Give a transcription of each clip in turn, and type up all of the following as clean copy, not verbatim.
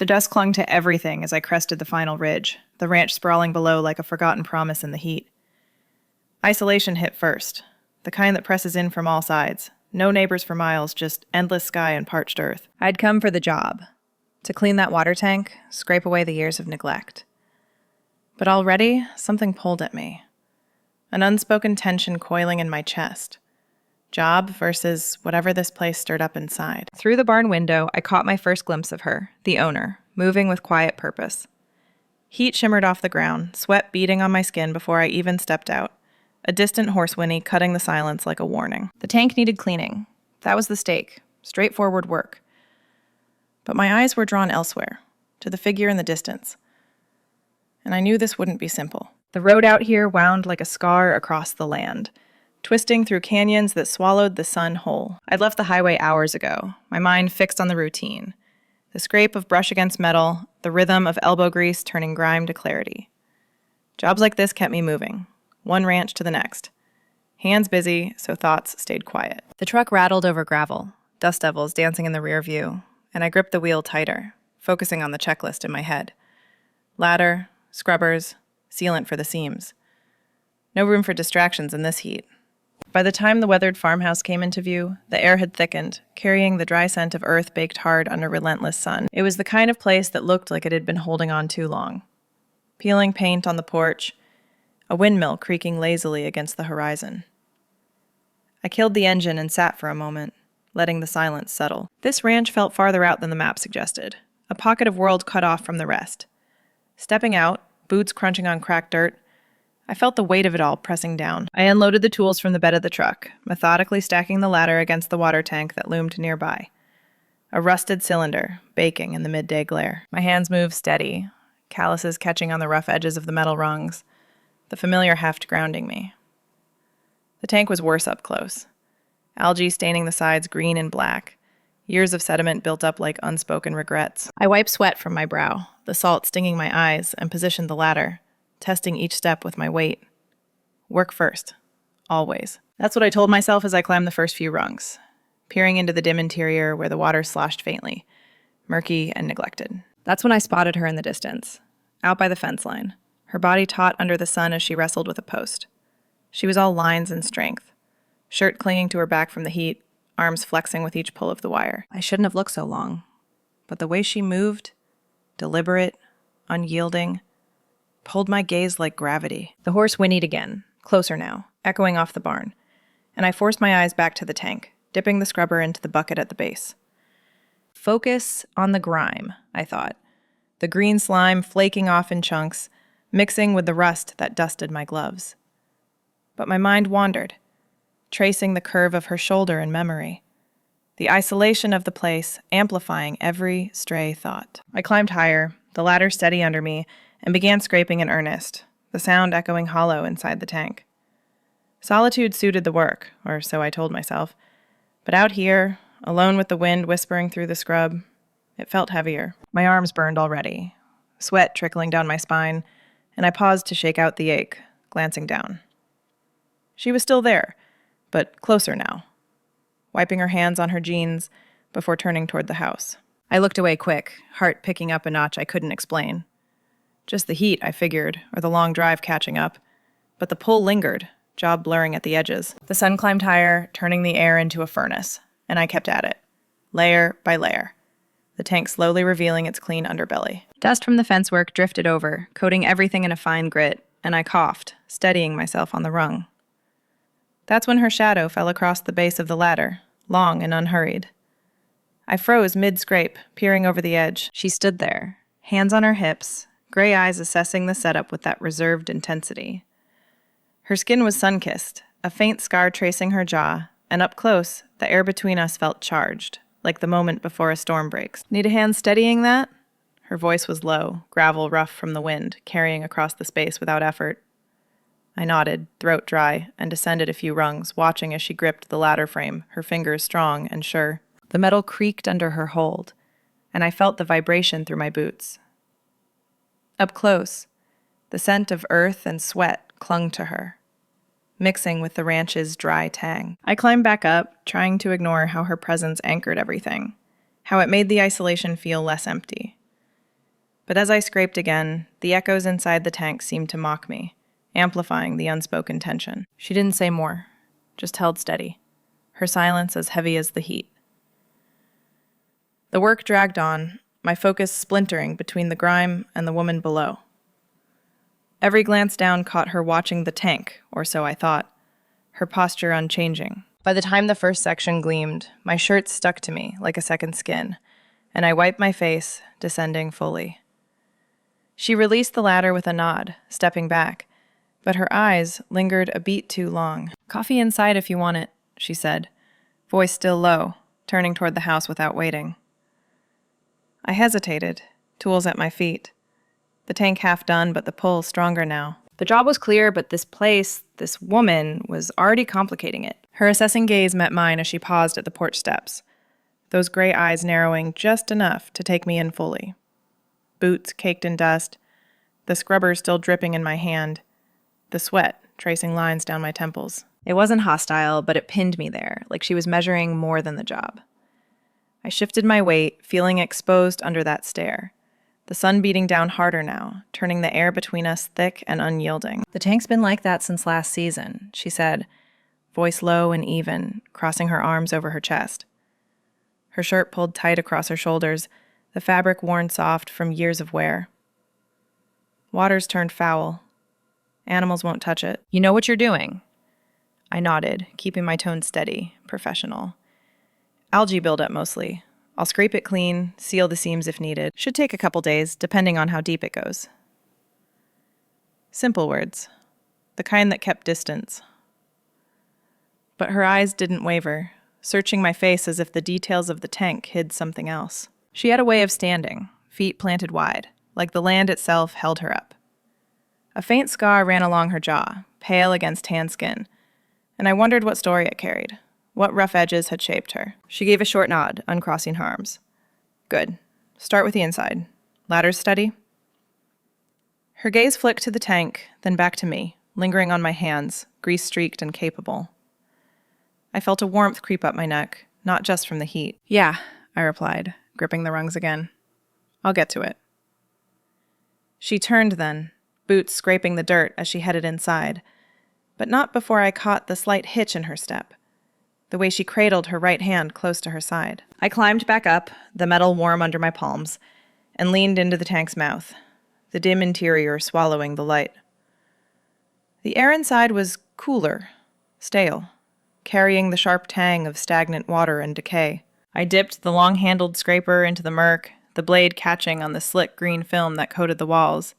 The dust clung to everything as I crested the final ridge, the ranch sprawling below like a forgotten promise in the heat. Isolation hit first, the kind that presses in from all sides. No neighbors for miles, just endless sky and parched earth. I'd come for the job, to clean that water tank, scrape away the years of neglect. But already, something pulled at me. An unspoken tension coiling in my chest. Job versus whatever this place stirred up inside. Through the barn window, I caught my first glimpse of her, the owner, moving with quiet purpose. Heat shimmered off the ground, sweat beading on my skin before I even stepped out. A distant horse whinny cutting the silence like a warning. The tank needed cleaning. That was the stake. Straightforward work. But my eyes were drawn elsewhere, to the figure in the distance. And I knew this wouldn't be simple. The road out here wound like a scar across the land, twisting through canyons that swallowed the sun whole. I'd left the highway hours ago, my mind fixed on the routine. The scrape of brush against metal, the rhythm of elbow grease turning grime to clarity. Jobs like this kept me moving, one ranch to the next. Hands busy, so thoughts stayed quiet. The truck rattled over gravel, dust devils dancing in the rear view, and I gripped the wheel tighter, focusing on the checklist in my head. Ladder, scrubbers, sealant for the seams. No room for distractions in this heat. By the time the weathered farmhouse came into view, the air had thickened, carrying the dry scent of earth baked hard under relentless sun. It was the kind of place that looked like it had been holding on too long. Peeling paint on the porch, a windmill creaking lazily against the horizon. I killed the engine and sat for a moment, letting the silence settle. This ranch felt farther out than the map suggested, a pocket of world cut off from the rest. Stepping out, boots crunching on cracked dirt, I felt the weight of it all pressing down. I unloaded the tools from the bed of the truck, methodically stacking the ladder against the water tank that loomed nearby. A rusted cylinder, baking in the midday glare. My hands moved steady, calluses catching on the rough edges of the metal rungs, the familiar heft grounding me. The tank was worse up close. Algae staining the sides green and black, years of sediment built up like unspoken regrets. I wiped sweat from my brow, the salt stinging my eyes, and positioned the ladder, testing each step with my weight. Work first. Always. That's what I told myself as I climbed the first few rungs, peering into the dim interior where the water sloshed faintly, murky and neglected. That's when I spotted her in the distance, out by the fence line, her body taut under the sun as she wrestled with a post. She was all lines and strength, shirt clinging to her back from the heat, arms flexing with each pull of the wire. I shouldn't have looked so long, but the way she moved, deliberate, unyielding, pulled my gaze like gravity. The horse whinnied again, closer now, echoing off the barn, and I forced my eyes back to the tank, dipping the scrubber into the bucket at the base. Focus on the grime, I thought, the green slime flaking off in chunks, mixing with the rust that dusted my gloves. But my mind wandered, tracing the curve of her shoulder in memory, the isolation of the place amplifying every stray thought. I climbed higher, the ladder steady under me, and began scraping in earnest, the sound echoing hollow inside the tank. Solitude suited the work, or so I told myself, but out here, alone with the wind whispering through the scrub, it felt heavier. My arms burned already, sweat trickling down my spine, and I paused to shake out the ache, glancing down. She was still there, but closer now, wiping her hands on her jeans before turning toward the house. I looked away quick, heart picking up a notch I couldn't explain. Just the heat, I figured, or the long drive catching up. But the pull lingered, job blurring at the edges. The sun climbed higher, turning the air into a furnace, and I kept at it, layer by layer, the tank slowly revealing its clean underbelly. Dust from the fence work drifted over, coating everything in a fine grit, and I coughed, steadying myself on the rung. That's when her shadow fell across the base of the ladder, long and unhurried. I froze mid-scrape, peering over the edge. She stood there, hands on her hips, gray eyes assessing the setup with that reserved intensity. Her skin was sun-kissed, a faint scar tracing her jaw, and up close, the air between us felt charged, like the moment before a storm breaks. Need a hand steadying that? Her voice was low, gravel rough from the wind, carrying across the space without effort. I nodded, throat dry, and descended a few rungs, watching as she gripped the ladder frame, her fingers strong and sure. The metal creaked under her hold, and I felt the vibration through my boots. Up close, the scent of earth and sweat clung to her, mixing with the ranch's dry tang. I climbed back up, trying to ignore how her presence anchored everything, how it made the isolation feel less empty. But as I scraped again, the echoes inside the tank seemed to mock me, amplifying the unspoken tension. She didn't say more, just held steady, her silence as heavy as the heat. The work dragged on, my focus splintering between the grime and the woman below. Every glance down caught her watching the tank, or so I thought, her posture unchanging. By the time the first section gleamed, my shirt stuck to me like a second skin, and I wiped my face, descending fully. She released the ladder with a nod, stepping back, but her eyes lingered a beat too long. "Coffee inside if you want it," she said, voice still low, turning toward the house without waiting. I hesitated, tools at my feet. The tank half done, but the pull stronger now. The job was clear, but this place, this woman, was already complicating it. Her assessing gaze met mine as she paused at the porch steps, those gray eyes narrowing just enough to take me in fully. Boots caked in dust, the scrubber still dripping in my hand, the sweat tracing lines down my temples. It wasn't hostile, but it pinned me there, like she was measuring more than the job. I shifted my weight, feeling exposed under that stare. The sun beating down harder now, turning the air between us thick and unyielding. "The tank's been like that since last season," she said, voice low and even, crossing her arms over her chest. Her shirt pulled tight across her shoulders, the fabric worn soft from years of wear. "Water's turned foul. Animals won't touch it. You know what you're doing?" I nodded, keeping my tone steady, professional. "Algae buildup mostly. I'll scrape it clean, seal the seams if needed. Should take a couple days, depending on how deep it goes." Simple words, the kind that kept distance. But her eyes didn't waver, searching my face as if the details of the tank hid something else. She had a way of standing, feet planted wide, like the land itself held her up. A faint scar ran along her jaw, pale against tan skin, and I wondered what story it carried, what rough edges had shaped her. She gave a short nod, uncrossing her arms. "Good. Start with the inside. Ladders steady?" Her gaze flicked to the tank, then back to me, lingering on my hands, grease-streaked and capable. I felt a warmth creep up my neck, not just from the heat. "Yeah," I replied, gripping the rungs again. "I'll get to it." She turned then, boots scraping the dirt as she headed inside, but not before I caught the slight hitch in her step, the way she cradled her right hand close to her side. I climbed back up, the metal warm under my palms, and leaned into the tank's mouth, the dim interior swallowing the light. The air inside was cooler, stale, carrying the sharp tang of stagnant water and decay. I dipped the long-handled scraper into the murk, the blade catching on the slick green film that coated the walls.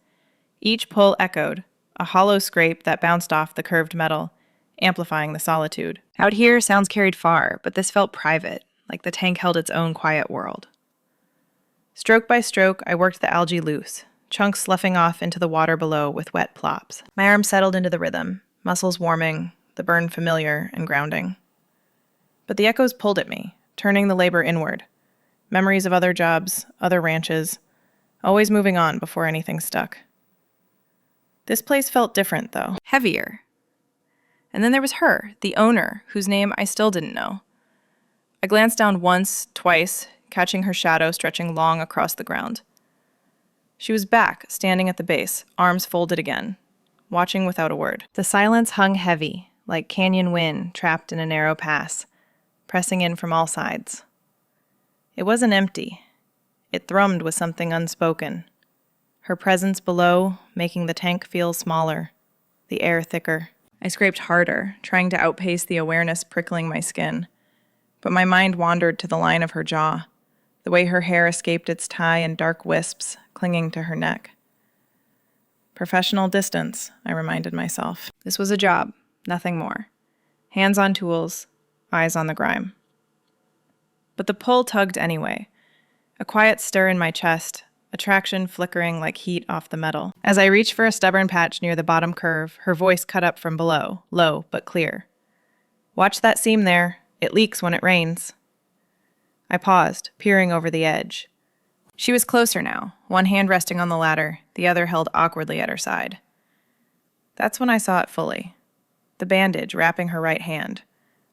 Each pull echoed, a hollow scrape that bounced off the curved metal, amplifying the solitude. Out here, sounds carried far, but this felt private, like the tank held its own quiet world. Stroke by stroke, I worked the algae loose, chunks sloughing off into the water below with wet plops. My arms settled into the rhythm, muscles warming, the burn familiar and grounding. But the echoes pulled at me, turning the labor inward. Memories of other jobs, other ranches, always moving on before anything stuck. This place felt different, though. Heavier. And then there was her, the owner, whose name I still didn't know. I glanced down once, twice, catching her shadow stretching long across the ground. She was back, standing at the base, arms folded again, watching without a word. The silence hung heavy, like canyon wind trapped in a narrow pass, pressing in from all sides. It wasn't empty. It thrummed with something unspoken. Her presence below, making the tank feel smaller, the air thicker. I scraped harder, trying to outpace the awareness prickling my skin. But my mind wandered to the line of her jaw, the way her hair escaped its tie in dark wisps clinging to her neck. Professional distance, I reminded myself. This was a job, nothing more. Hands on tools, eyes on the grime. But the pull tugged anyway. A quiet stir in my chest, attraction flickering like heat off the metal. As I reached for a stubborn patch near the bottom curve, her voice cut up from below, low but clear. "Watch that seam there. It leaks when it rains." I paused, peering over the edge. She was closer now, one hand resting on the ladder, the other held awkwardly at her side. That's when I saw it fully. The bandage wrapping her right hand,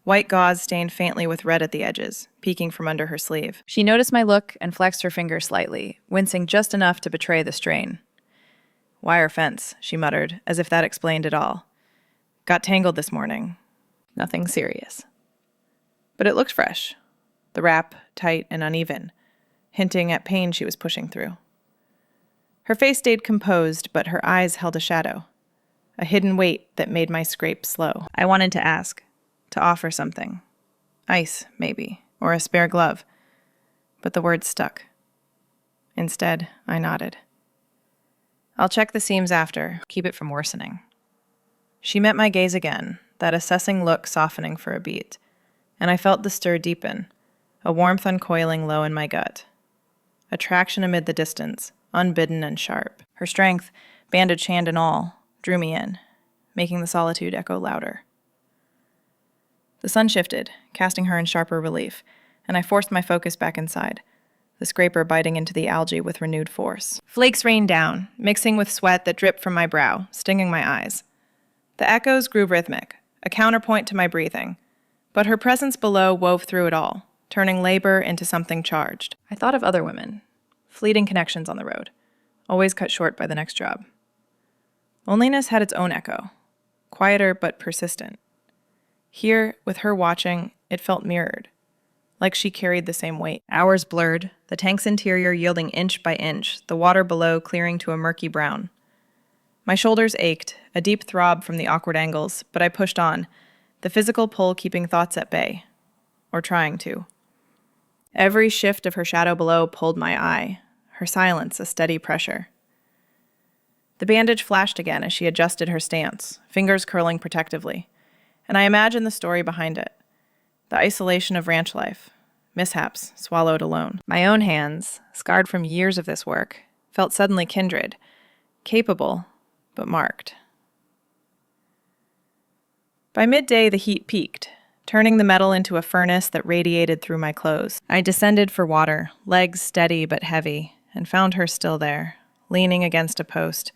white gauze stained faintly with red at the edges, peeking from under her sleeve. She noticed my look and flexed her finger slightly, wincing just enough to betray the strain. "Wire fence," she muttered, as if that explained it all. "Got tangled this morning. Nothing serious." But it looked fresh. The wrap, tight and uneven, hinting at pain she was pushing through. Her face stayed composed, but her eyes held a shadow, a hidden weight that made my scrape slow. I wanted to ask, to offer something. Ice, maybe, or a spare glove. But the words stuck. Instead, I nodded. "I'll check the seams after, keep it from worsening." She met my gaze again, that assessing look softening for a beat, and I felt the stir deepen, a warmth uncoiling low in my gut. Attraction amid the distance, unbidden and sharp. Her strength, bandaged hand and all, drew me in, making the solitude echo louder. The sun shifted, casting her in sharper relief, and I forced my focus back inside, the scraper biting into the algae with renewed force. Flakes rained down, mixing with sweat that dripped from my brow, stinging my eyes. The echoes grew rhythmic, a counterpoint to my breathing, but her presence below wove through it all, turning labor into something charged. I thought of other women, fleeting connections on the road, always cut short by the next job. Loneliness had its own echo, quieter but persistent. Here, with her watching, it felt mirrored, like she carried the same weight. Hours blurred, the tank's interior yielding inch by inch, the water below clearing to a murky brown. My shoulders ached, a deep throb from the awkward angles, but I pushed on, the physical pull keeping thoughts at bay, or trying to. Every shift of her shadow below pulled my eye, her silence a steady pressure. The bandage flashed again as she adjusted her stance, fingers curling protectively, and I imagined the story behind it. The isolation of ranch life, mishaps swallowed alone. My own hands, scarred from years of this work, felt suddenly kindred, capable, but marked. By midday, the heat peaked, turning the metal into a furnace that radiated through my clothes. I descended for water, legs steady but heavy, and found her still there, leaning against a post,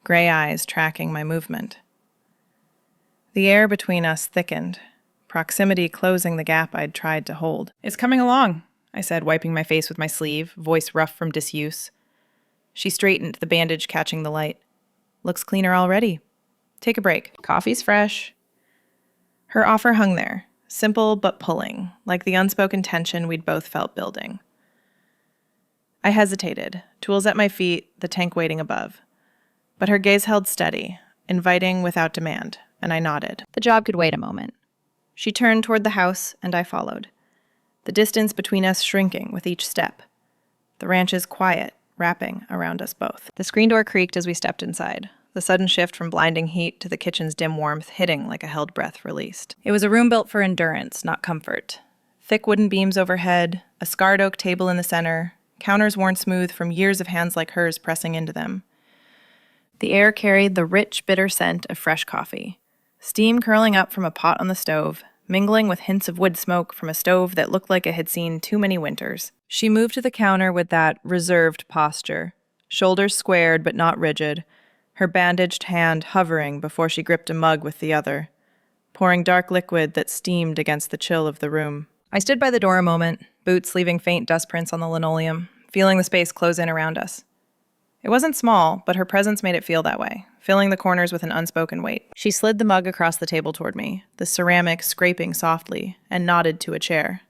gray eyes tracking my movement. The air between us thickened, proximity closing the gap I'd tried to hold. "It's coming along," I said, wiping my face with my sleeve, voice rough from disuse. She straightened, the bandage catching the light. "Looks cleaner already. Take a break. Coffee's fresh." Her offer hung there, simple but pulling, like the unspoken tension we'd both felt building. I hesitated, tools at my feet, the tank waiting above. But her gaze held steady, inviting without demand, and I nodded. The job could wait a moment. She turned toward the house, and I followed, the distance between us shrinking with each step. The ranch's quiet, wrapping around us both. The screen door creaked as we stepped inside, the sudden shift from blinding heat to the kitchen's dim warmth hitting like a held breath released. It was a room built for endurance, not comfort. Thick wooden beams overhead, a scarred oak table in the center, counters worn smooth from years of hands like hers pressing into them. The air carried the rich, bitter scent of fresh coffee, steam curling up from a pot on the stove, mingling with hints of wood smoke from a stove that looked like it had seen too many winters. She moved to the counter with that reserved posture, shoulders squared but not rigid, her bandaged hand hovering before she gripped a mug with the other, pouring dark liquid that steamed against the chill of the room. I stood by the door a moment, boots leaving faint dust prints on the linoleum, feeling the space close in around us. It wasn't small, but her presence made it feel that way, filling the corners with an unspoken weight. She slid the mug across the table toward me, the ceramic scraping softly, and nodded to a chair.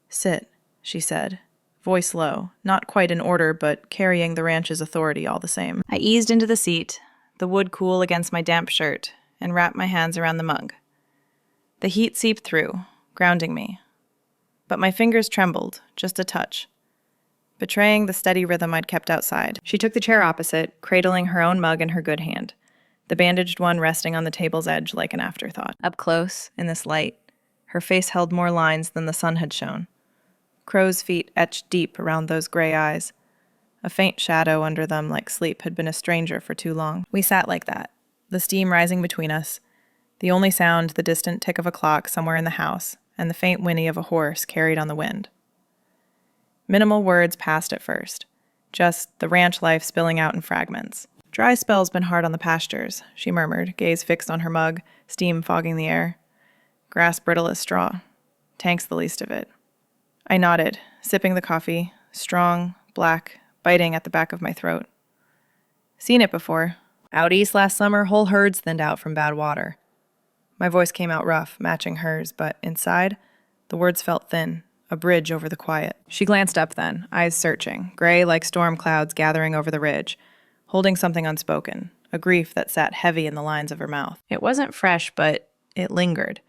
"Sit," she said, voice low, not quite in order, but carrying the ranch's authority all the same. I eased into the seat, the wood cool against my damp shirt, and wrapped my hands around the mug. The heat seeped through, grounding me. But my fingers trembled, just a touch, betraying the steady rhythm I'd kept outside. She took the chair opposite, cradling her own mug in her good hand, the bandaged one resting on the table's edge like an afterthought. Up close, in this light, her face held more lines than the sun had shown. Crow's feet etched deep around those gray eyes, a faint shadow under them like sleep had been a stranger for too long. We sat like that, the steam rising between us, the only sound the distant tick of a clock somewhere in the house, and the faint whinny of a horse carried on the wind. Minimal words passed at first, just the ranch life spilling out in fragments. "Dry spell's been hard on the pastures," she murmured, gaze fixed on her mug, steam fogging the air. Grass brittle as straw. Tank's the least of it. I nodded, sipping the coffee, strong, black, biting at the back of my throat. Seen it before. Out east last summer, whole herds thinned out from bad water. My voice came out rough, matching hers, but inside, the words felt thin, a bridge over the quiet. She glanced up then, eyes searching, gray like storm clouds gathering over the ridge, holding something unspoken, a grief that sat heavy in the lines of her mouth. It wasn't fresh, but it lingered,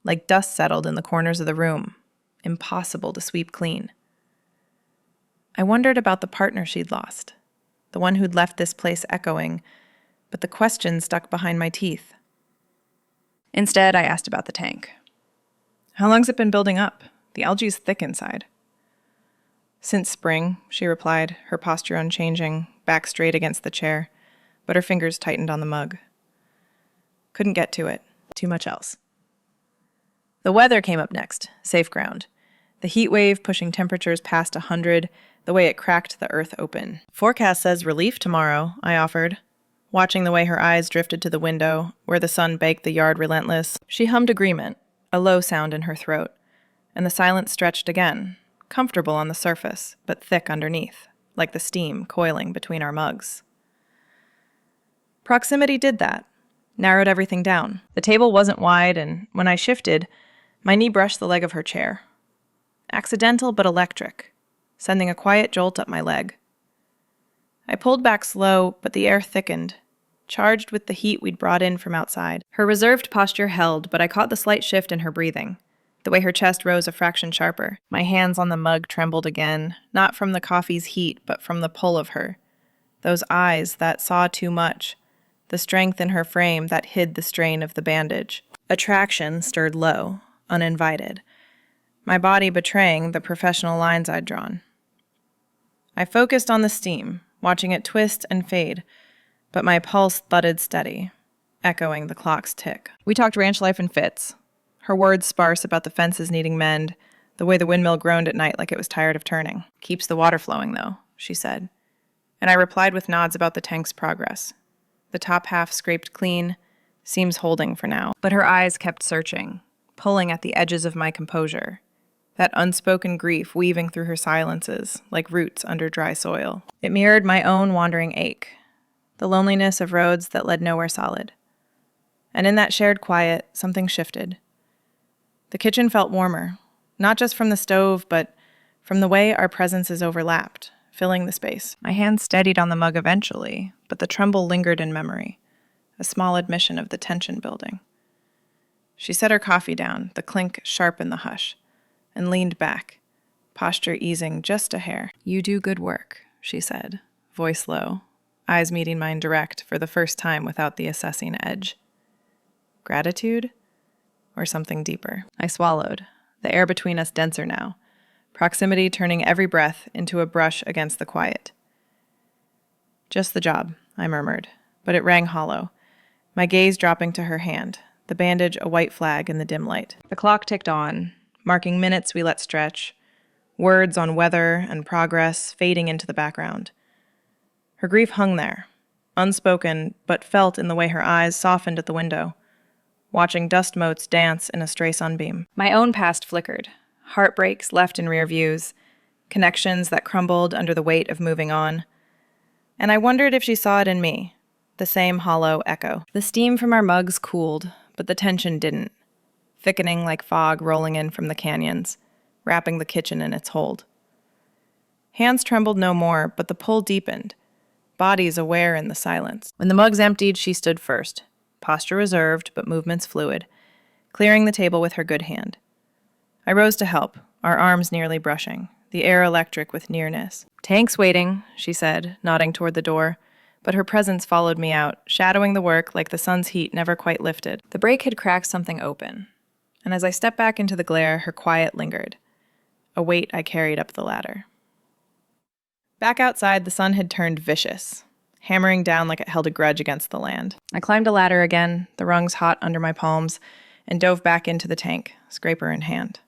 like dust settled in the corners of the room, impossible to sweep clean. I wondered about the partner she'd lost, the one who'd left this place echoing, but the question stuck behind my teeth. Instead, I asked about the tank. How long's it been building up? The algae's thick inside. Since spring, she replied, her posture unchanging, back straight against the chair, but her fingers tightened on the mug. Couldn't get to it. Too much else. The weather came up next, safe ground. The heat wave pushing temperatures past 100, the way it cracked the earth open. Forecast says relief tomorrow, I offered. Watching the way her eyes drifted to the window, where the sun baked the yard relentless, she hummed agreement, a low sound in her throat, and the silence stretched again, comfortable on the surface, but thick underneath, like the steam coiling between our mugs. Proximity did that, narrowed everything down. The table wasn't wide, and when I shifted, my knee brushed the leg of her chair. Accidental but electric, sending a quiet jolt up my leg. I pulled back slow, but the air thickened, charged with the heat we'd brought in from outside. Her reserved posture held, but I caught the slight shift in her breathing, the way her chest rose a fraction sharper. My hands on the mug trembled again, not from the coffee's heat, but from the pull of her. Those eyes that saw too much, the strength in her frame that hid the strain of the bandage. Attraction stirred low, uninvited, my body betraying the professional lines I'd drawn. I focused on the steam, watching it twist and fade, but my pulse thudded steady, echoing the clock's tick. We talked ranch life in fits, her words sparse about the fences needing mend, the way the windmill groaned at night like it was tired of turning. Keeps the water flowing, though, she said. And I replied with nods about the tank's progress. The top half scraped clean, seems holding for now. But her eyes kept searching, pulling at the edges of my composure, that unspoken grief weaving through her silences like roots under dry soil. It mirrored my own wandering ache, the loneliness of roads that led nowhere solid. And in that shared quiet, something shifted. The kitchen felt warmer, not just from the stove, but from the way our presences overlapped, filling the space. My hand steadied on the mug eventually, but the tremble lingered in memory, a small admission of the tension building. She set her coffee down, the clink sharp in the hush, and leaned back, posture easing just a hair. You do good work, she said, voice low, eyes meeting mine direct for the first time without the assessing edge. Gratitude? Or something deeper? I swallowed, the air between us denser now, proximity turning every breath into a brush against the quiet. Just the job, I murmured, but it rang hollow, my gaze dropping to her hand, the bandage a white flag in the dim light. The clock ticked on, marking minutes we let stretch, words on weather and progress fading into the background. Her grief hung there, unspoken but felt in the way her eyes softened at the window, watching dust motes dance in a stray sunbeam. My own past flickered, heartbreaks left in rear views, connections that crumbled under the weight of moving on. And I wondered if she saw it in me, the same hollow echo. The steam from our mugs cooled, but the tension didn't, thickening like fog rolling in from the canyons, wrapping the kitchen in its hold. Hands trembled no more, but the pull deepened, bodies aware in the silence. When the mugs emptied, she stood first, posture reserved but movements fluid, clearing the table with her good hand. I rose to help, our arms nearly brushing, the air electric with nearness. Tank's waiting, she said, nodding toward the door, but her presence followed me out, shadowing the work like the sun's heat never quite lifted. The break had cracked something open, and as I stepped back into the glare, her quiet lingered, a weight I carried up the ladder. Back outside, the sun had turned vicious, hammering down like it held a grudge against the land. I climbed a ladder again, the rungs hot under my palms, and dove back into the tank, scraper in hand.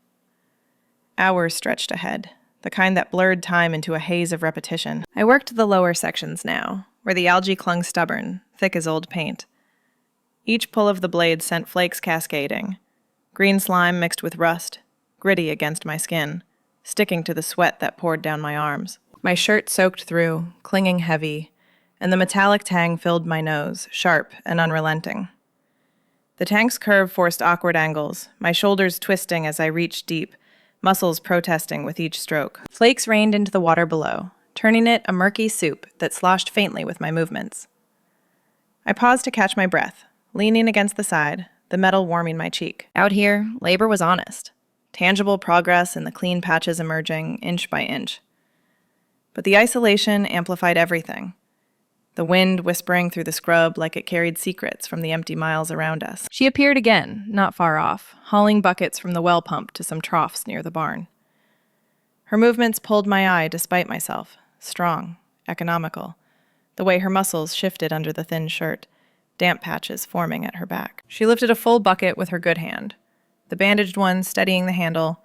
Hours stretched ahead, the kind that blurred time into a haze of repetition. I worked the lower sections now, where the algae clung stubborn, thick as old paint. Each pull of the blade sent flakes cascading, green slime mixed with rust, gritty against my skin, sticking to the sweat that poured down my arms. My shirt soaked through, clinging heavy, and the metallic tang filled my nose, sharp and unrelenting. The tank's curve forced awkward angles, my shoulders twisting as I reached deep, muscles protesting with each stroke. Flakes rained into the water below, turning it a murky soup that sloshed faintly with my movements. I paused to catch my breath, leaning against the side, the metal warming my cheek. Out here, labor was honest. Tangible progress in the clean patches emerging inch by inch. But the isolation amplified everything. The wind whispering through the scrub like it carried secrets from the empty miles around us. She appeared again, not far off, hauling buckets from the well pump to some troughs near the barn. Her movements pulled my eye despite myself, strong, economical, the way her muscles shifted under the thin shirt, damp patches forming at her back. She lifted a full bucket with her good hand, the bandaged one steadying the handle,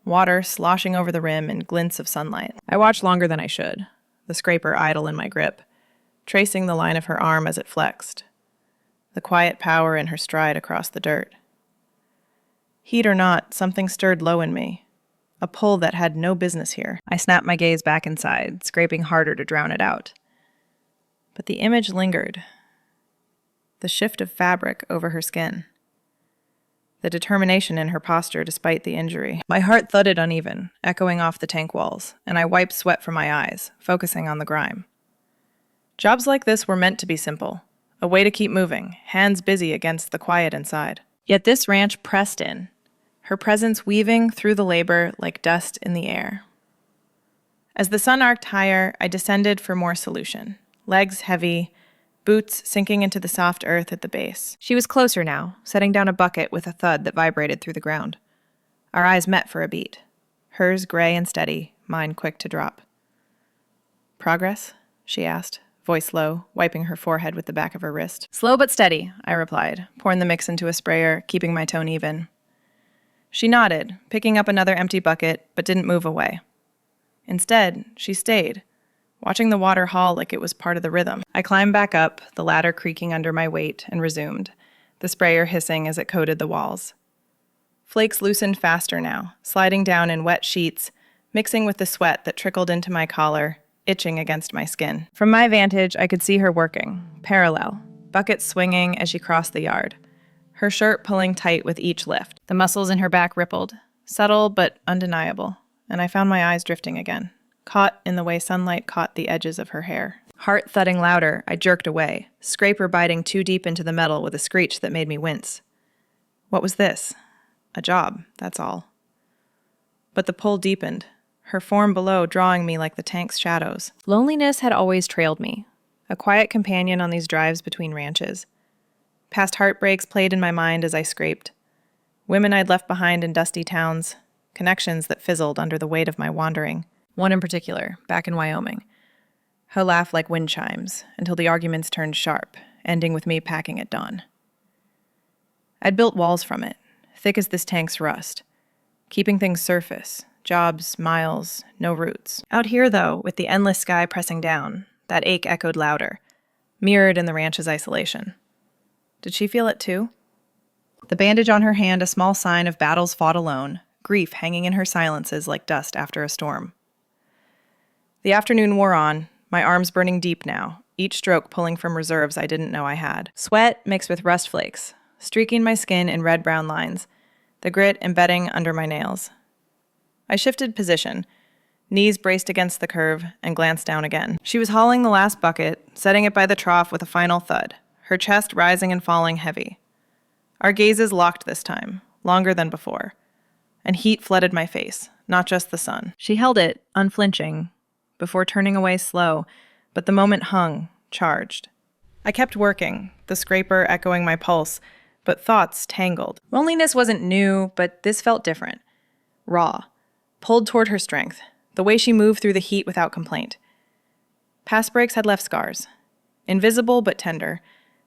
water sloshing over the rim in glints of sunlight. I watched longer than I should, the scraper idle in my grip, tracing the line of her arm as it flexed, the quiet power in her stride across the dirt. Heat or not, something stirred low in me, a pull that had no business here. I snapped my gaze back inside, scraping harder to drown it out. But the image lingered, the shift of fabric over her skin, the determination in her posture despite the injury. My heart thudded uneven, echoing off the tank walls, and I wiped sweat from my eyes, focusing on the grime. Jobs like this were meant to be simple, a way to keep moving, hands busy against the quiet inside. Yet this ranch pressed in, her presence weaving through the labor like dust in the air. As the sun arced higher, I descended for more solution, legs heavy, boots sinking into the soft earth at the base. She was closer now, setting down a bucket with a thud that vibrated through the ground. Our eyes met for a beat, hers gray and steady, mine quick to drop. "Progress?" she asked, voice low, wiping her forehead with the back of her wrist. "Slow but steady," I replied, pouring the mix into a sprayer, keeping my tone even. She nodded, picking up another empty bucket, but didn't move away. Instead, she stayed, watching the water haul like it was part of the rhythm. I climbed back up, the ladder creaking under my weight, and resumed, the sprayer hissing as it coated the walls. Flakes loosened faster now, sliding down in wet sheets, mixing with the sweat that trickled into my collar, itching against my skin. From my vantage, I could see her working, parallel, buckets swinging as she crossed the yard, her shirt pulling tight with each lift. The muscles in her back rippled, subtle but undeniable, and I found my eyes drifting again, caught in the way sunlight caught the edges of her hair. Heart thudding louder, I jerked away, scraper biting too deep into the metal with a screech that made me wince. What was this? A job, that's all. But the pull deepened, her form below drawing me like the tank's shadows. Loneliness had always trailed me, a quiet companion on these drives between ranches. Past heartbreaks played in my mind as I scraped. Women I'd left behind in dusty towns, connections that fizzled under the weight of my wandering. One in particular, back in Wyoming. Her laugh like wind chimes, until the arguments turned sharp, ending with me packing at dawn. I'd built walls from it, thick as this tank's rust, keeping things surface, jobs, miles, no roots. Out here, though, with the endless sky pressing down, that ache echoed louder, mirrored in the ranch's isolation. Did she feel it too? The bandage on her hand a small sign of battles fought alone, grief hanging in her silences like dust after a storm. The afternoon wore on, my arms burning deep now, each stroke pulling from reserves I didn't know I had. Sweat mixed with rust flakes, streaking my skin in red-brown lines, the grit embedding under my nails. I shifted position, knees braced against the curve, and glanced down again. She was hauling the last bucket, setting it by the trough with a final thud, her chest rising and falling heavy. Our gazes locked this time, longer than before, and heat flooded my face, not just the sun. She held it, unflinching, before turning away slow, but the moment hung, charged. I kept working, the scraper echoing my pulse, but thoughts tangled. Loneliness wasn't new, but this felt different. Raw. Pulled toward her strength, the way she moved through the heat without complaint. Past breaks had left scars, invisible but tender,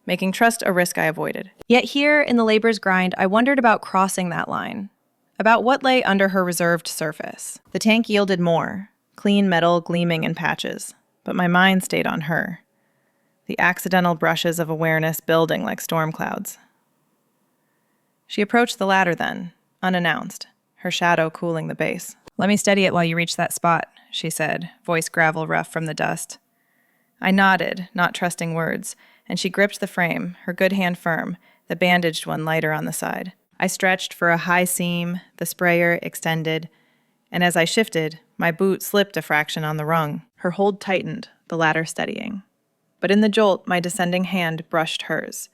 making trust a risk I avoided. Yet here, in the labor's grind, I wondered about crossing that line, about what lay under her reserved surface. The tank yielded more, clean metal gleaming in patches, but my mind stayed on her, the accidental brushes of awareness building like storm clouds. She approached the ladder then, unannounced, her shadow cooling the base. "Let me steady it while you reach that spot," she said, voice gravel rough from the dust. I nodded, not trusting words, and she gripped the frame, her good hand firm, the bandaged one lighter on the side. I stretched for a high seam, the sprayer extended, and as I shifted, my boot slipped a fraction on the rung. Her hold tightened, the ladder steadying. But in the jolt, my descending hand brushed hers.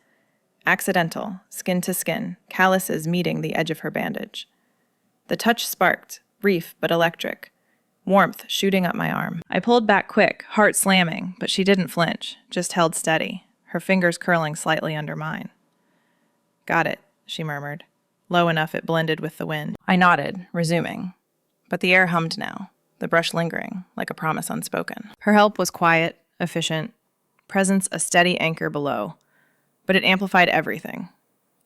Accidental, skin to skin, calluses meeting the edge of her bandage. The touch sparked, brief but electric, warmth shooting up my arm. I pulled back quick, heart slamming, but she didn't flinch, just held steady, her fingers curling slightly under mine. "Got it," she murmured, low enough it blended with the wind. I nodded, resuming. But the air hummed now, the brush lingering, like a promise unspoken. Her help was quiet, efficient, presence a steady anchor below, but it amplified everything.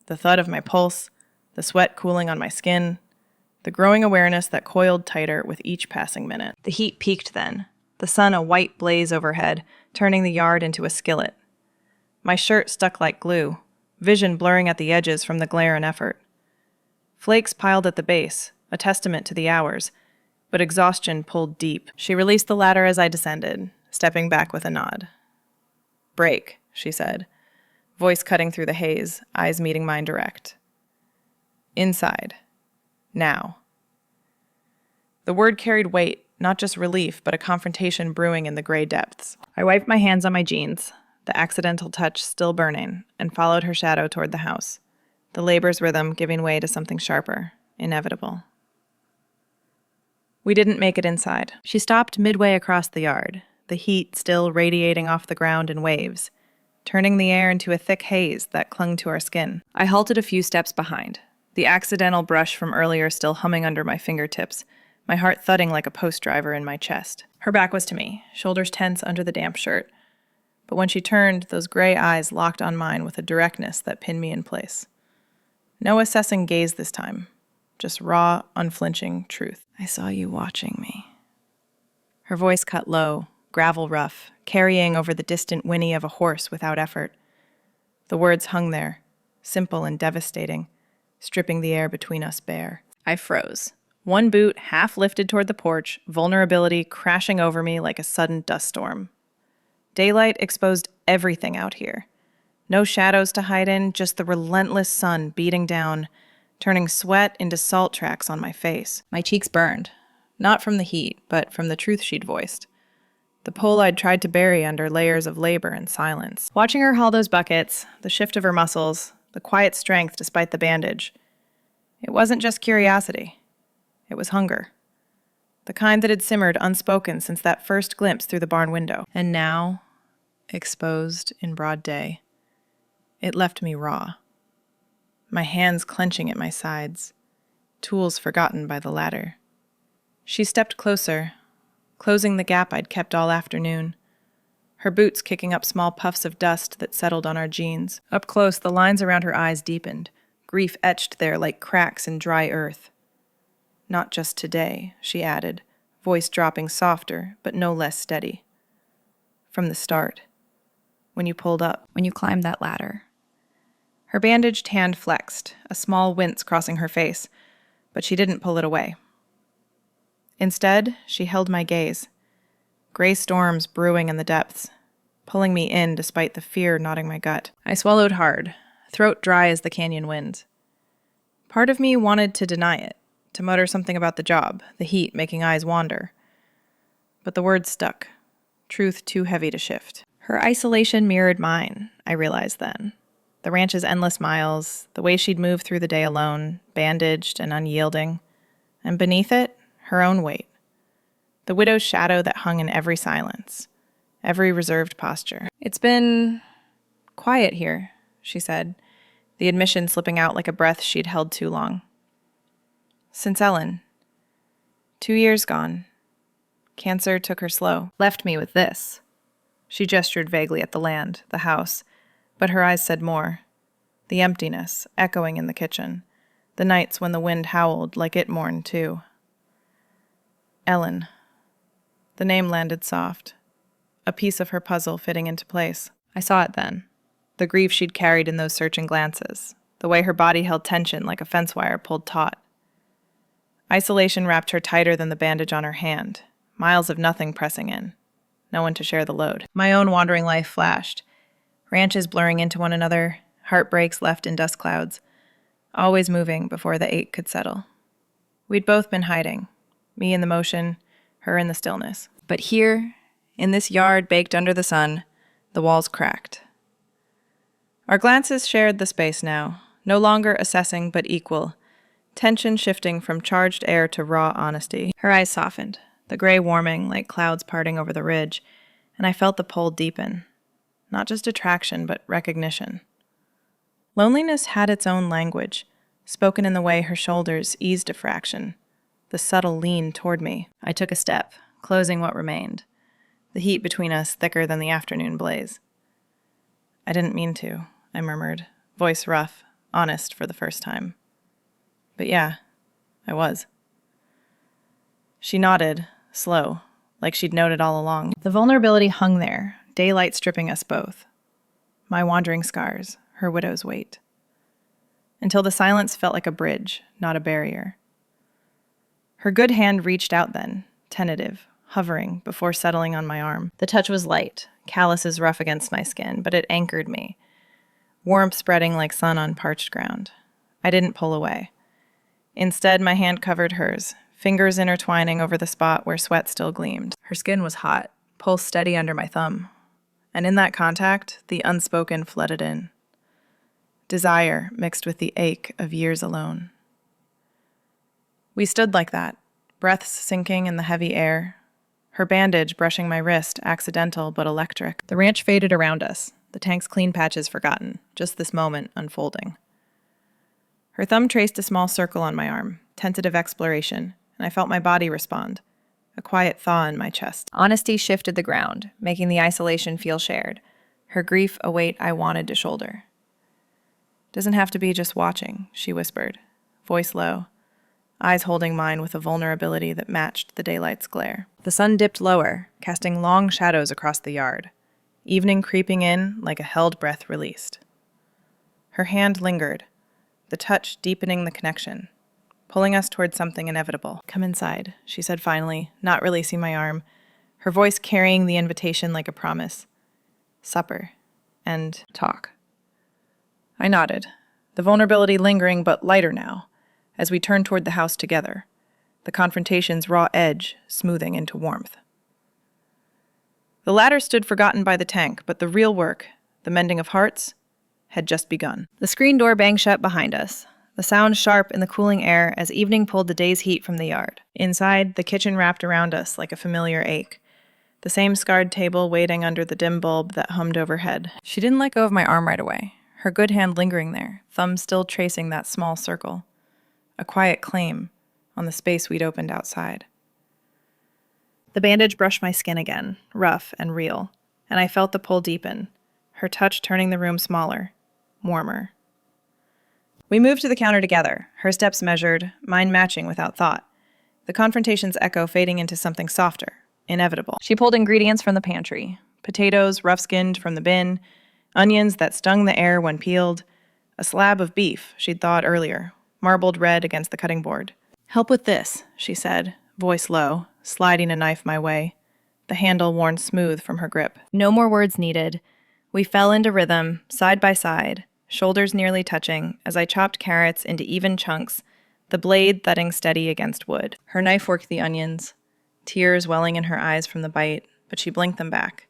The thud of my pulse, the sweat cooling on my skin, the growing awareness that coiled tighter with each passing minute. The heat peaked then, the sun a white blaze overhead, turning the yard into a skillet. My shirt stuck like glue, vision blurring at the edges from the glare and effort. Flakes piled at the base, a testament to the hours, but exhaustion pulled deep. She released the ladder as I descended, stepping back with a nod. "Break," she said, voice cutting through the haze, eyes meeting mine direct. "Inside. Now." The word carried weight, not just relief, but a confrontation brewing in the gray depths. I wiped my hands on my jeans, the accidental touch still burning, and followed her shadow toward the house, the labor's rhythm giving way to something sharper, inevitable. We didn't make it inside. She stopped midway across the yard, the heat still radiating off the ground in waves, turning the air into a thick haze that clung to our skin. I halted a few steps behind, the accidental brush from earlier still humming under my fingertips, my heart thudding like a post driver in my chest. Her back was to me, shoulders tense under the damp shirt. But when she turned, those gray eyes locked on mine with a directness that pinned me in place. No assessing gaze this time, just raw, unflinching truth. "I saw you watching me." Her voice cut low, gravel rough, carrying over the distant whinny of a horse without effort. The words hung there, simple and devastating, stripping the air between us bare. I froze. One boot half lifted toward the porch, vulnerability crashing over me like a sudden dust storm. Daylight exposed everything out here. No shadows to hide in, just the relentless sun beating down, turning sweat into salt tracks on my face. My cheeks burned, not from the heat, but from the truth she'd voiced. The pole I'd tried to bury under layers of labor and silence. Watching her haul those buckets, the shift of her muscles, the quiet strength despite the bandage, it wasn't just curiosity. It was hunger. The kind that had simmered unspoken since that first glimpse through the barn window. And now, exposed in broad day, it left me raw. My hands clenching at my sides, tools forgotten by the ladder. She stepped closer, closing the gap I'd kept all afternoon, her boots kicking up small puffs of dust that settled on our jeans. Up close, the lines around her eyes deepened, grief etched there like cracks in dry earth. "Not just today," she added, voice dropping softer but no less steady. "From the start. When you pulled up. When you climbed that ladder." Her bandaged hand flexed, a small wince crossing her face, but she didn't pull it away. Instead, she held my gaze, gray storms brewing in the depths, pulling me in despite the fear knotting my gut. I swallowed hard, throat dry as the canyon wind. Part of me wanted to deny it, to mutter something about the job, the heat making eyes wander. But the words stuck, truth too heavy to shift. Her isolation mirrored mine, I realized then. The ranch's endless miles, the way she'd moved through the day alone, bandaged and unyielding, and beneath it, her own weight. The widow's shadow that hung in every silence, every reserved posture. "It's been quiet here," she said, the admission slipping out like a breath she'd held too long. "Since Ellen. 2 years gone. Cancer took her slow. Left me with this." She gestured vaguely at the land, the house, but her eyes said more. The emptiness, echoing in the kitchen. The nights when the wind howled like it mourned too. Ellen. The name landed soft, a piece of her puzzle fitting into place. I saw it then, the grief she'd carried in those searching glances, the way her body held tension like a fence wire pulled taut. Isolation wrapped her tighter than the bandage on her hand, miles of nothing pressing in. No one to share the load. My own wandering life flashed. Ranches blurring into one another, heartbreaks left in dust clouds, always moving before the ache could settle. We'd both been hiding, me in the motion, her in the stillness. But here, in this yard baked under the sun, the walls cracked. Our glances shared the space now, no longer assessing but equal, tension shifting from charged air to raw honesty. Her eyes softened, the gray warming like clouds parting over the ridge, and I felt the pull deepen. Not just attraction, but recognition. Loneliness had its own language, spoken in the way her shoulders eased a fraction, the subtle lean toward me. I took a step, closing what remained, the heat between us thicker than the afternoon blaze. I didn't mean to, I murmured, voice rough, honest for the first time. But yeah, I was. She nodded, slow, like she'd noted all along. The vulnerability hung there, daylight stripping us both. My wandering scars, her widow's weight. Until the silence felt like a bridge, not a barrier. Her good hand reached out then, tentative, hovering before settling on my arm. The touch was light, calluses rough against my skin, but it anchored me. Warmth spreading like sun on parched ground. I didn't pull away. Instead, my hand covered hers, fingers intertwining over the spot where sweat still gleamed. Her skin was hot, pulse steady under my thumb. And in that contact, the unspoken flooded in. Desire mixed with the ache of years alone. We stood like that, breaths sinking in the heavy air, her bandage brushing my wrist, accidental but electric. The ranch faded around us, the tank's clean patches forgotten, just this moment unfolding. Her thumb traced a small circle on my arm, tentative exploration, and I felt my body respond, a quiet thaw in my chest. Honesty shifted the ground, making the isolation feel shared, her grief a weight I wanted to shoulder. Doesn't have to be just watching, she whispered, voice low, eyes holding mine with a vulnerability that matched the daylight's glare. The sun dipped lower, casting long shadows across the yard, evening creeping in like a held breath released. Her hand lingered, the touch deepening the connection, pulling us toward something inevitable. Come inside, she said finally, not releasing my arm, her voice carrying the invitation like a promise. Supper. And talk. I nodded, the vulnerability lingering but lighter now, as we turned toward the house together, the confrontation's raw edge smoothing into warmth. The latter stood forgotten by the tank, but the real work, the mending of hearts, had just begun. The screen door banged shut behind us, the sound sharp in the cooling air as evening pulled the day's heat from the yard. Inside, the kitchen wrapped around us like a familiar ache, the same scarred table waiting under the dim bulb that hummed overhead. She didn't let go of my arm right away, her good hand lingering there, thumb still tracing that small circle. A quiet claim on the space we'd opened outside. The bandage brushed my skin again, rough and real, and I felt the pull deepen, her touch turning the room smaller, warmer. We moved to the counter together, her steps measured, mine matching without thought, the confrontation's echo fading into something softer, inevitable. She pulled ingredients from the pantry, potatoes rough-skinned from the bin, onions that stung the air when peeled, a slab of beef she'd thawed earlier, marbled red against the cutting board. Help with this, she said, voice low, sliding a knife my way, the handle worn smooth from her grip. No more words needed. We fell into rhythm, side by side, shoulders nearly touching, as I chopped carrots into even chunks, the blade thudding steady against wood. Her knife worked the onions, tears welling in her eyes from the bite, but she blinked them back,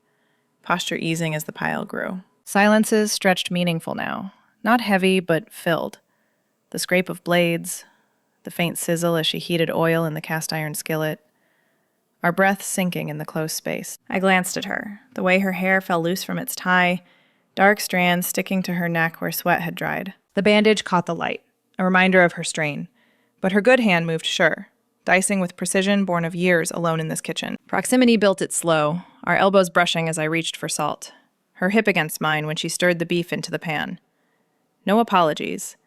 posture easing as the pile grew. Silences stretched meaningful now, not heavy, but filled. The scrape of blades, the faint sizzle as she heated oil in the cast iron skillet, our breath sinking in the close space. I glanced at her, the way her hair fell loose from its tie, dark strands sticking to her neck where sweat had dried. The bandage caught the light, a reminder of her strain, but her good hand moved sure, dicing with precision born of years alone in this kitchen. Proximity built it slow, our elbows brushing as I reached for salt, her hip against mine when she stirred the beef into the pan. No apologies,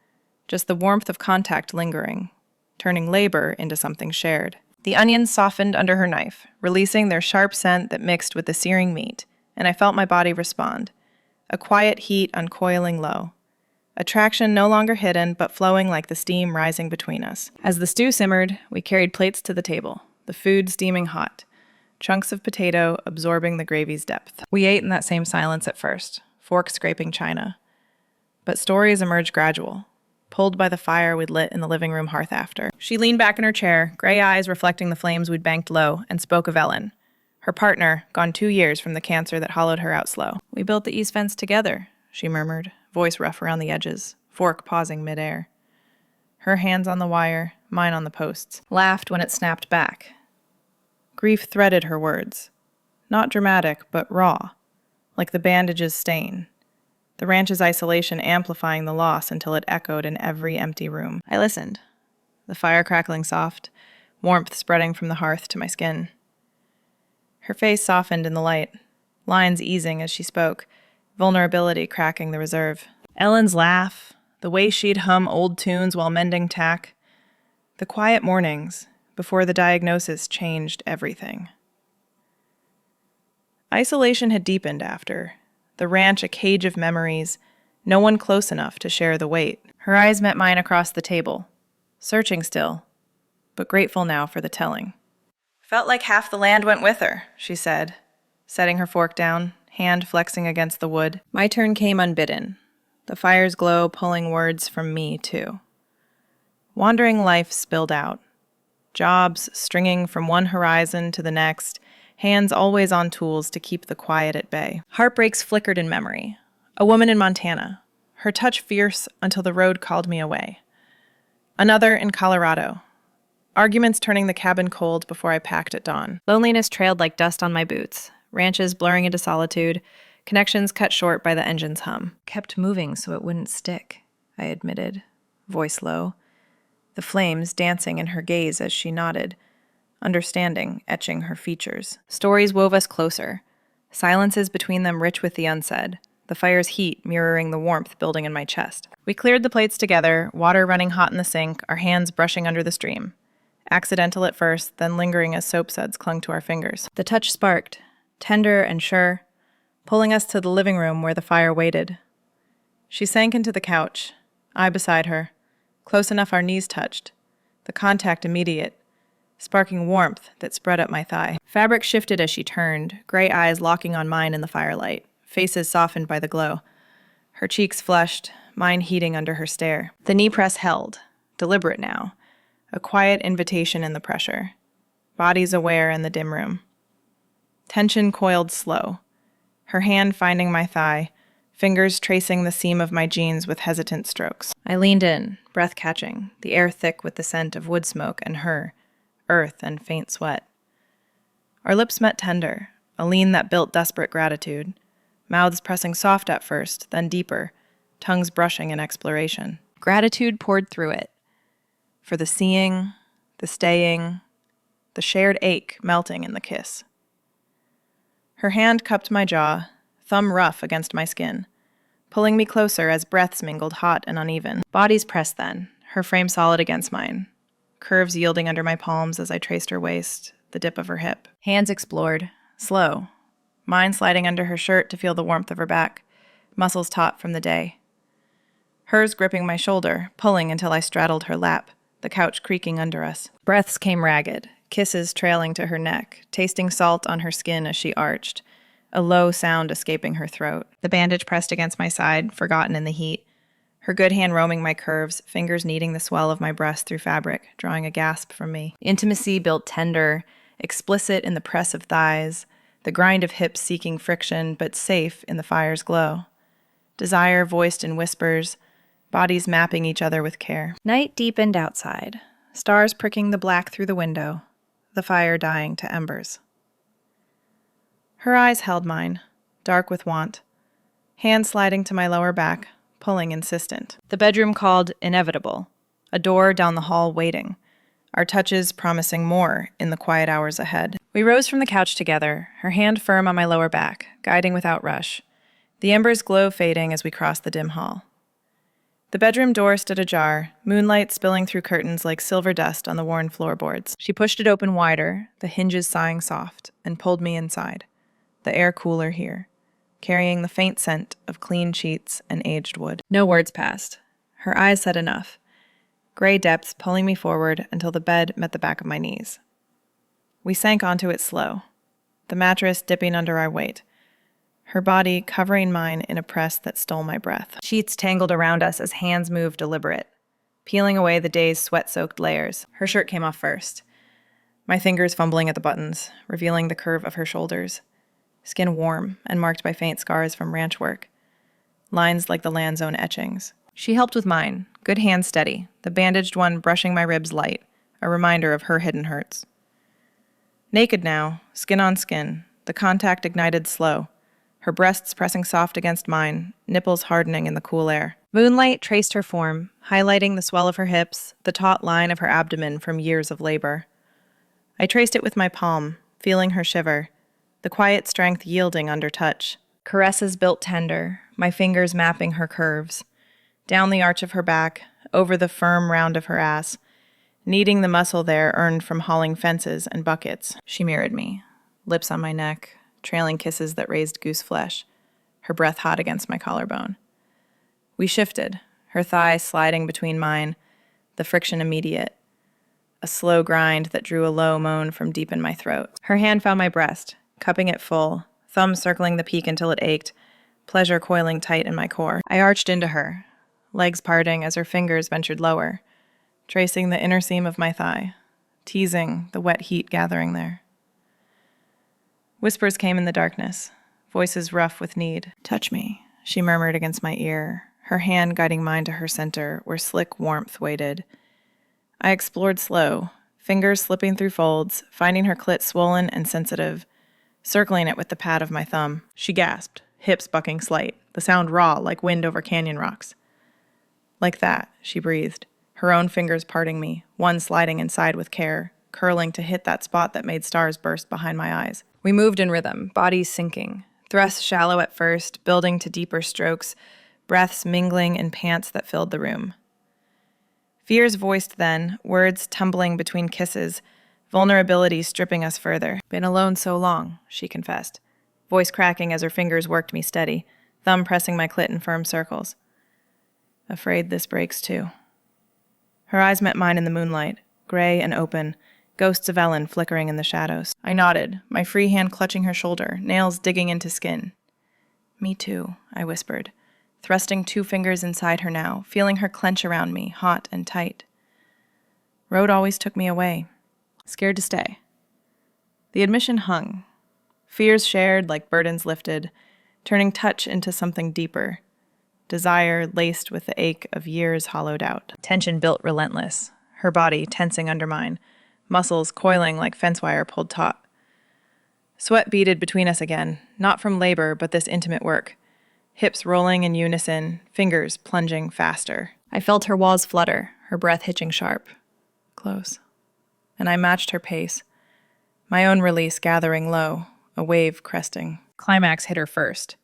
just the warmth of contact lingering, turning labor into something shared. The onions softened under her knife, releasing their sharp scent that mixed with the searing meat, and I felt my body respond, a quiet heat uncoiling low, attraction no longer hidden but flowing like the steam rising between us. As the stew simmered, we carried plates to the table, the food steaming hot, chunks of potato absorbing the gravy's depth. We ate in that same silence at first, forks scraping china. But stories emerged gradual, pulled by the fire we'd lit in the living room hearth after. She leaned back in her chair, gray eyes reflecting the flames we'd banked low, and spoke of Ellen, her partner, gone 2 years from the cancer that hollowed her out slow. We built the east fence together, she murmured, voice rough around the edges, fork pausing midair. Her hands on the wire, mine on the posts, laughed when it snapped back. Grief threaded her words. Not dramatic, but raw, like the bandage's stain. The ranch's isolation amplifying the loss until it echoed in every empty room. I listened, the fire crackling soft, warmth spreading from the hearth to my skin. Her face softened in the light, lines easing as she spoke, vulnerability cracking the reserve. Ellen's laugh, the way she'd hum old tunes while mending tack, the quiet mornings before the diagnosis changed everything. Isolation had deepened after, the ranch a cage of memories, no one close enough to share the weight. Her eyes met mine across the table, searching still, but grateful now for the telling. Felt like half the land went with her, she said, setting her fork down, hand flexing against the wood. My turn came unbidden, the fire's glow pulling words from me, too. Wandering life spilled out, jobs stringing from one horizon to the next, hands always on tools to keep the quiet at bay. Heartbreaks flickered in memory. A woman in Montana, her touch fierce until the road called me away. Another in Colorado. Arguments turning the cabin cold before I packed at dawn. Loneliness trailed like dust on my boots, ranches blurring into solitude, connections cut short by the engine's hum. Kept moving so it wouldn't stick, I admitted, voice low. The flames dancing in her gaze as she nodded, understanding etching her features. Stories wove us closer, silences between them rich with the unsaid, the fire's heat mirroring the warmth building in my chest. We cleared the plates together, water running hot in the sink, our hands brushing under the stream. Accidental at first, then lingering as soap suds clung to our fingers. The touch sparked, tender and sure, pulling us to the living room where the fire waited. She sank into the couch, I beside her, close enough our knees touched, the contact immediate, sparking warmth that spread up my thigh. Fabric shifted as she turned, gray eyes locking on mine in the firelight, faces softened by the glow. Her cheeks flushed, mine heating under her stare. The knee press held, deliberate now, a quiet invitation in the pressure, bodies aware in the dim room. Tension coiled slow, her hand finding my thigh, fingers tracing the seam of my jeans with hesitant strokes. I leaned in, breath catching, the air thick with the scent of wood smoke and her, earth and faint sweat. Our lips met tender, a lean that built desperate gratitude, mouths pressing soft at first, then deeper, tongues brushing in exploration. Gratitude poured through it, for the seeing, the staying, the shared ache melting in the kiss. Her hand cupped my jaw, thumb rough against my skin, pulling me closer as breaths mingled hot and uneven. Bodies pressed then, her frame solid against mine, curves yielding under my palms as I traced her waist, the dip of her hip. Hands explored, slow, mine sliding under her shirt to feel the warmth of her back, muscles taut from the day. Hers gripping my shoulder, pulling until I straddled her lap, the couch creaking under us. Breaths came ragged, kisses trailing to her neck, tasting salt on her skin as she arched, a low sound escaping her throat. The bandage pressed against my side, forgotten in the heat, her good hand roaming my curves, fingers kneading the swell of my breast through fabric, drawing a gasp from me. Intimacy built tender, explicit in the press of thighs, the grind of hips seeking friction, but safe in the fire's glow. Desire voiced in whispers, bodies mapping each other with care. Night deepened outside, stars pricking the black through the window, the fire dying to embers. Her eyes held mine, dark with want, hand sliding to my lower back, pulling insistent. The bedroom called inevitable, a door down the hall waiting, our touches promising more in the quiet hours ahead. We rose from the couch together, her hand firm on my lower back, guiding without rush, the embers' glow fading as we crossed the dim hall. The bedroom door stood ajar, moonlight spilling through curtains like silver dust on the worn floorboards. She pushed it open wider, the hinges sighing soft, and pulled me inside. The air cooler here, carrying the faint scent of clean sheets and aged wood. No words passed. Her eyes said enough. Gray depths pulling me forward until the bed met the back of my knees. We sank onto it slow, the mattress dipping under our weight, her body covering mine in a press that stole my breath. Sheets tangled around us as hands moved deliberate, peeling away the day's sweat-soaked layers. Her shirt came off first, my fingers fumbling at the buttons, revealing the curve of her shoulders, skin warm and marked by faint scars from ranch work, lines like the land's own etchings. She helped with mine, good hand steady, the bandaged one brushing my ribs light, a reminder of her hidden hurts. Naked now, skin on skin, the contact ignited slow, her breasts pressing soft against mine, nipples hardening in the cool air. Moonlight traced her form, highlighting the swell of her hips, the taut line of her abdomen from years of labor. I traced it with my palm, feeling her shiver, the quiet strength yielding under touch. Caresses built tender, my fingers mapping her curves. Down the arch of her back, over the firm round of her ass, kneading the muscle there earned from hauling fences and buckets. She mirrored me, lips on my neck, trailing kisses that raised goose flesh, her breath hot against my collarbone. We shifted, her thigh sliding between mine, the friction immediate, a slow grind that drew a low moan from deep in my throat. Her hand found my breast, cupping it full, thumb circling the peak until it ached, pleasure coiling tight in my core. I arched into her, legs parting as her fingers ventured lower, tracing the inner seam of my thigh, teasing the wet heat gathering there. Whispers came in the darkness, voices rough with need. "Touch me," she murmured against my ear, her hand guiding mine to her center, where slick warmth waited. I explored slow, fingers slipping through folds, finding her clit swollen and sensitive, circling it with the pad of my thumb. She gasped, hips bucking slight, the sound raw like wind over canyon rocks. Like that, she breathed, her own fingers parting me, one sliding inside with care, curling to hit that spot that made stars burst behind my eyes. We moved in rhythm, bodies sinking, thrusts shallow at first, building to deeper strokes, breaths mingling in pants that filled the room. Fears voiced then, words tumbling between kisses, vulnerability stripping us further. "Been alone so long," she confessed, voice cracking as her fingers worked me steady, thumb pressing my clit in firm circles. "Afraid this breaks too." Her eyes met mine in the moonlight, gray and open, ghosts of Ellen flickering in the shadows. I nodded, my free hand clutching her shoulder, nails digging into skin. "Me too," I whispered, thrusting 2 fingers inside her now, feeling her clench around me, hot and tight. Road always took me away, scared to stay. The admission hung, fears shared like burdens lifted, turning touch into something deeper, desire laced with the ache of years hollowed out. Tension built relentless, her body tensing under mine, muscles coiling like fence wire pulled taut. Sweat beaded between us again, not from labor but this intimate work, hips rolling in unison, fingers plunging faster. I felt her walls flutter, her breath hitching sharp. Close. And I matched her pace, my own release gathering low, a wave cresting. Climax hit her first,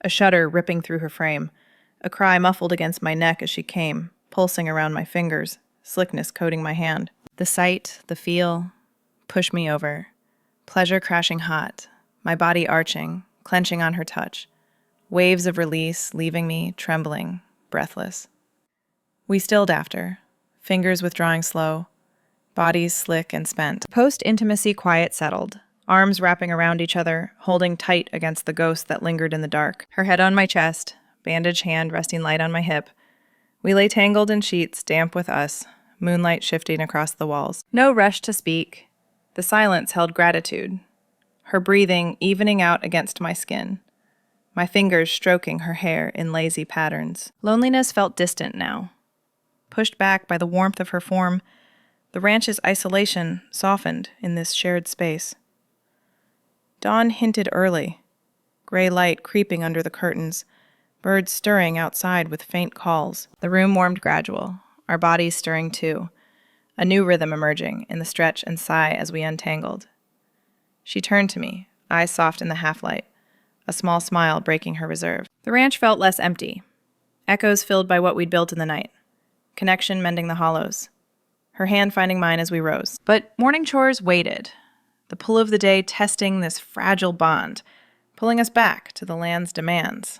a shudder ripping through her frame, a cry muffled against my neck as she came, pulsing around my fingers, slickness coating my hand. The sight, the feel, pushed me over, pleasure crashing hot, my body arching, clenching on her touch, waves of release leaving me trembling, breathless. We stilled after, fingers withdrawing slow, bodies slick and spent. Post-intimacy quiet settled, arms wrapping around each other, holding tight against the ghost that lingered in the dark, her head on my chest, bandaged hand resting light on my hip. We lay tangled in sheets damp with us, moonlight shifting across the walls. No rush to speak. The silence held gratitude, her breathing evening out against my skin, my fingers stroking her hair in lazy patterns. Loneliness felt distant now. Pushed back by the warmth of her form, the ranch's isolation softened in this shared space. Dawn hinted early, gray light creeping under the curtains, birds stirring outside with faint calls. The room warmed gradual, our bodies stirring too, a new rhythm emerging in the stretch and sigh as we untangled. She turned to me, eyes soft in the half-light, a small smile breaking her reserve. The ranch felt less empty, echoes filled by what we'd built in the night, connection mending the hollows, her hand finding mine as we rose. But morning chores waited, the pull of the day testing this fragile bond, pulling us back to the land's demands.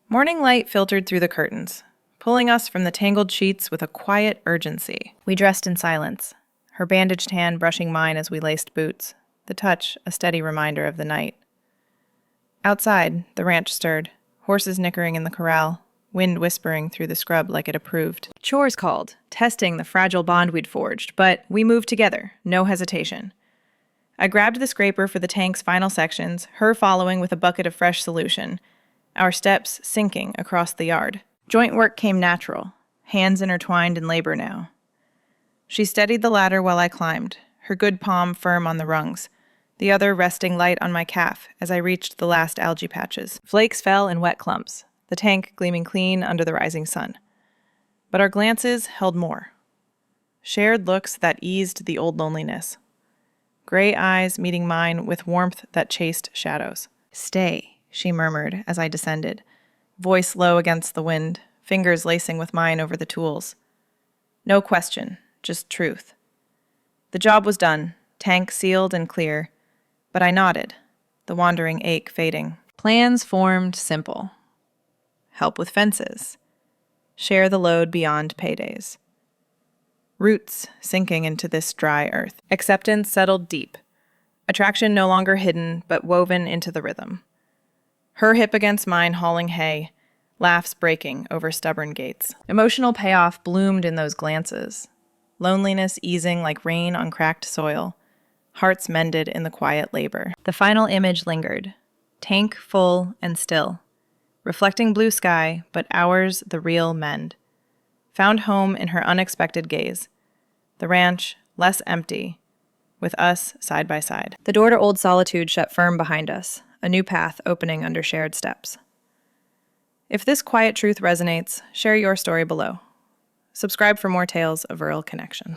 Morning light filtered through the curtains, pulling us from the tangled sheets with a quiet urgency. We dressed in silence, her bandaged hand brushing mine as we laced boots, the touch a steady reminder of the night. Outside, the ranch stirred, horses nickering in the corral, wind whispering through the scrub like it approved. Chores called, testing the fragile bond we'd forged, but we moved together, no hesitation. I grabbed the scraper for the tank's final sections, her following with a bucket of fresh solution, our steps sinking across the yard. Joint work came natural, hands intertwined in labor now. She steadied the ladder while I climbed, her good palm firm on the rungs, the other resting light on my calf as I reached the last algae patches. Flakes fell in wet clumps, the tank gleaming clean under the rising sun. But our glances held more. Shared looks that eased the old loneliness. Gray eyes meeting mine with warmth that chased shadows. "Stay," she murmured as I descended, voice low against the wind, fingers lacing with mine over the tools. No question, just truth. The job was done, tank sealed and clear, but I nodded, the wandering ache fading. Plans formed simple. Help with fences. Share the load beyond paydays. Roots sinking into this dry earth. Acceptance settled deep. Attraction no longer hidden, but woven into the rhythm. Her hip against mine hauling hay, laughs breaking over stubborn gates. Emotional payoff bloomed in those glances. Loneliness easing like rain on cracked soil. Hearts mended in the quiet labor. The final image lingered. Tank full and still. Reflecting blue sky, but ours the real mend. Found home in her unexpected gaze. The ranch, less empty, with us side by side. The door to old solitude shut firm behind us, a new path opening under shared steps. If this quiet truth resonates, share your story below. Subscribe for more tales of rural connection.